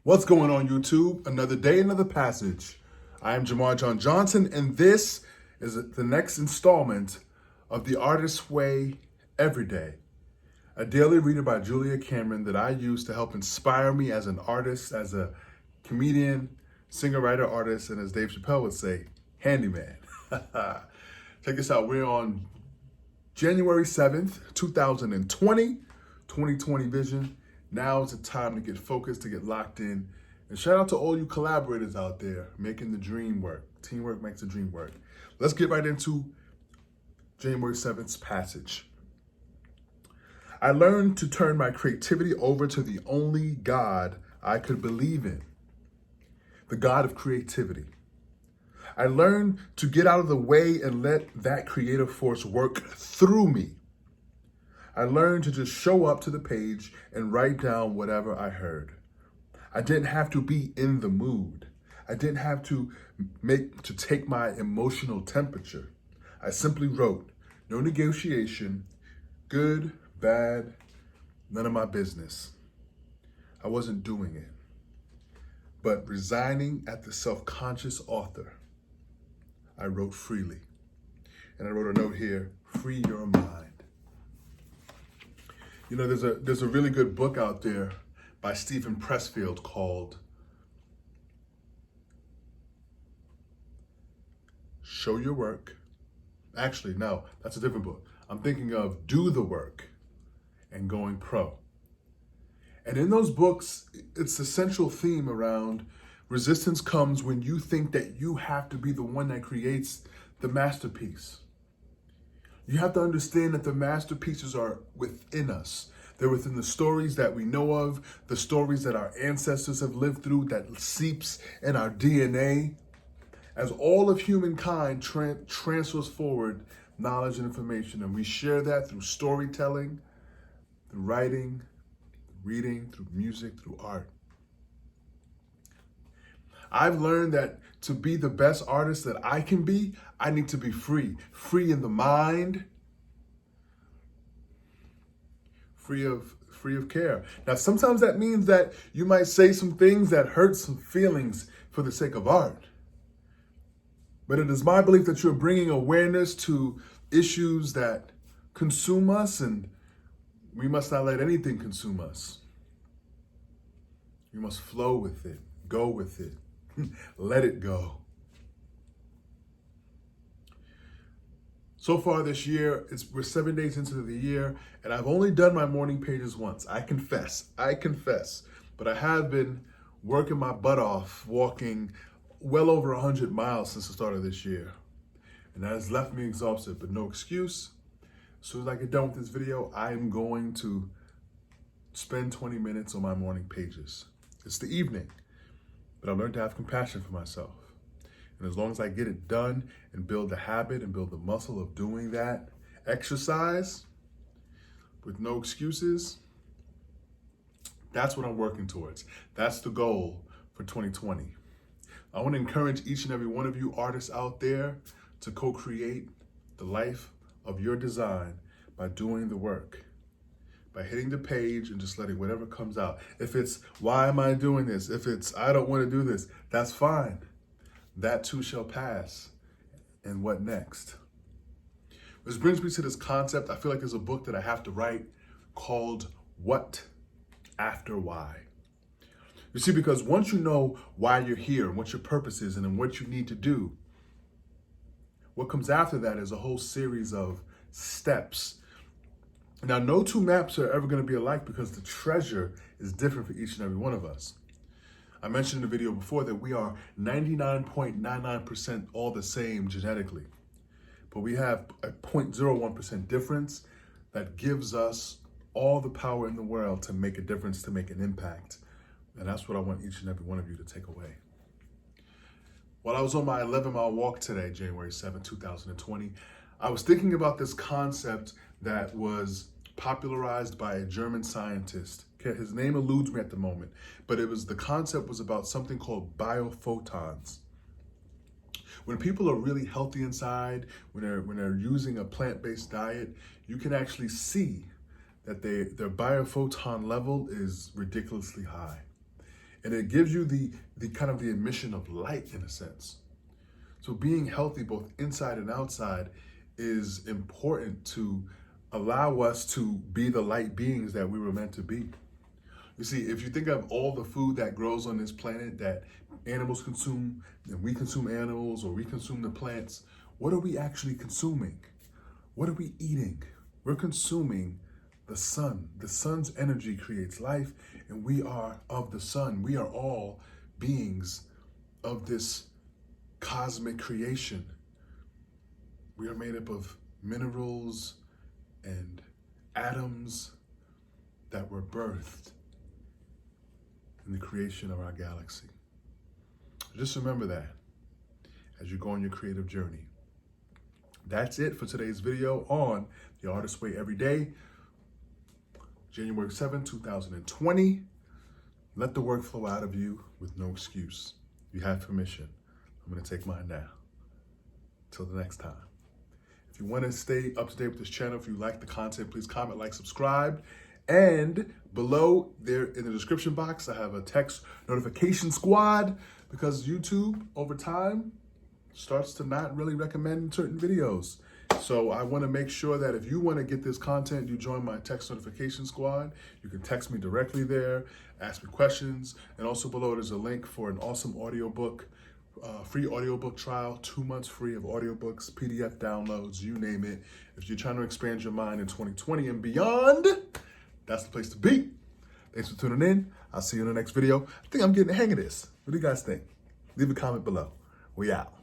What's going on, YouTube? Another day, another passage. I am JaMarr John Johnson, and this is the next installment of The Artist's Way Every Day, a daily reader by Julia Cameron that I use to help inspire me as an artist, as a comedian, singer, writer, artist, and as Dave Chappelle would say, handyman. Check this out. We're on January 7th, 2020 vision. Now is the time to get focused, to get locked in. And shout out to all you collaborators out there making the dream work. Teamwork makes the dream work. Let's get right into January 7th's passage. I learned to turn my creativity over to the only God I could believe in, the God of creativity. I learned to get out of the way and let that creative force work through me. I learned to just show up to the page and write down whatever I heard. I didn't have to be in the mood. I didn't have to take my emotional temperature. I simply wrote, no negotiation, good, bad, none of my business. I wasn't doing it, but resigning at the self-conscious author. I wrote freely. And I wrote a note here, free your mind. You know, there's a really good book out there by Stephen Pressfield called Show Your Work. Actually, no, that's a different book. I'm thinking of Do the Work and Going Pro. And in those books, it's the central theme around resistance comes when you think that you have to be the one that creates the masterpiece. You have to understand that the masterpieces are within us. They're within the stories that we know of, the stories that our ancestors have lived through, that seeps in our DNA. As all of humankind transfers forward knowledge and information, and we share that through storytelling, through writing, reading, through music, through art. I've learned that to be the best artist that I can be, I need to be free. Free in the mind, free of care. Now, sometimes that means that you might say some things that hurt some feelings for the sake of art. But it is my belief that you're bringing awareness to issues that consume us, and we must not let anything consume us. We must flow with it, go with it. Let it go. So far this year, we're 7 days into the year, and I've only done my morning pages once. I confess. But I have been working my butt off, walking well over 100 miles since the start of this year. And that has left me exhausted, but no excuse. As soon as I get done with this video, I am going to spend 20 minutes on my morning pages. It's the evening. But I learned to have compassion for myself. And as long as I get it done and build the habit and build the muscle of doing that exercise with no excuses, that's what I'm working towards. That's the goal for 2020. I want to encourage each and every one of you artists out there to co-create the life of your design by doing the work. By hitting the page and just letting whatever comes out. If it's, why am I doing this? If it's, I don't want to do this, that's fine. That too shall pass. And what next? Which brings me to this concept. I feel like there's a book that I have to write called What After Why. You see, because once you know why you're here and what your purpose is and what you need to do, what comes after that is a whole series of steps. Now, no two maps are ever going to be alike because the treasure is different for each and every one of us. I mentioned in the video before that we are 99.99% all the same genetically, but we have a 0.01% difference that gives us all the power in the world to make a difference, to make an impact. And that's what I want each and every one of you to take away. While I was on my 11-mile walk today, January 7, 2020, I was thinking about this concept that was popularized by a German scientist. His name eludes me at the moment, but the concept was about something called biophotons. When people are really healthy inside, when they're using a plant-based diet, you can actually see that their biophoton level is ridiculously high. And it gives you the kind of the emission of light in a sense. So being healthy both inside and outside is important to allow us to be the light beings that we were meant to be. You see, if you think of all the food that grows on this planet that animals consume, and we consume animals or we consume the plants, what are we actually consuming? What are we eating? We're consuming the sun. The sun's energy creates life, and we are of the sun. We are all beings of this cosmic creation. We are made up of minerals and atoms that were birthed in the creation of our galaxy. Just remember that as you go on your creative journey. That's it for today's video on The Artist's Way Every Day, January 7, 2020. Let the work flow out of you with no excuse. You have permission. I'm going to take mine now. Till the next time. If you want to stay up to date with this channel, if you like the content, please comment, like, subscribe. And below there in the description box, I have a text notification squad because YouTube over time starts to not really recommend certain videos. So I want to make sure that if you want to get this content, you join my text notification squad. You can text me directly there, ask me questions. And also below there's a link for an awesome audiobook, free audiobook trial, 2 months free of audiobooks, PDF downloads, you name it. If you're trying to expand your mind in 2020 and beyond, that's the place to be. Thanks for tuning in. I'll see you in the next video. I think I'm getting the hang of this. What do you guys think? Leave a comment below. We out.